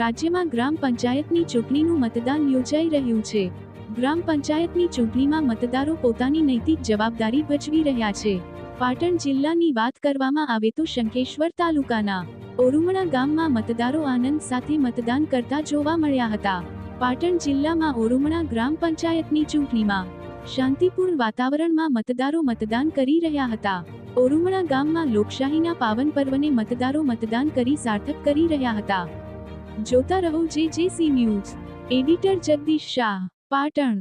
રાજ્યમાં ગ્રામ પંચાયતની ચૂંટણીનું મતદાન યોજાઈ રહ્યું છે। ગ્રામ પંચાયતની ચૂંટણીમાં મતદારો પોતાની નૈતિક જવાબદારી ભજવી રહ્યા છે। પાટણ જિલ્લાની વાત કરવામાં આવે તો શંખેશ્વર તાલુકાના ઓરુમણા ગામમાં મતદારો આનંદ સાથે મતદાન કરતા જોવા મળ્યા હતા। પાટણ જિલ્લામાં ઓરુમણા ગ્રામ પંચાયતની ચૂંટણીમાં શાંતિપૂર્ણ વાતાવરણમાં મતદારો મતદાન કરી રહ્યા હતા। ઓરુમણા ગામમાં લોકશાહીના પાવન પર્વને મતદારો મતદાન કરી સાર્થક કરી રહ્યા હતા। જોતા રહો JJC news. Editor Jagdish Shah, Patan.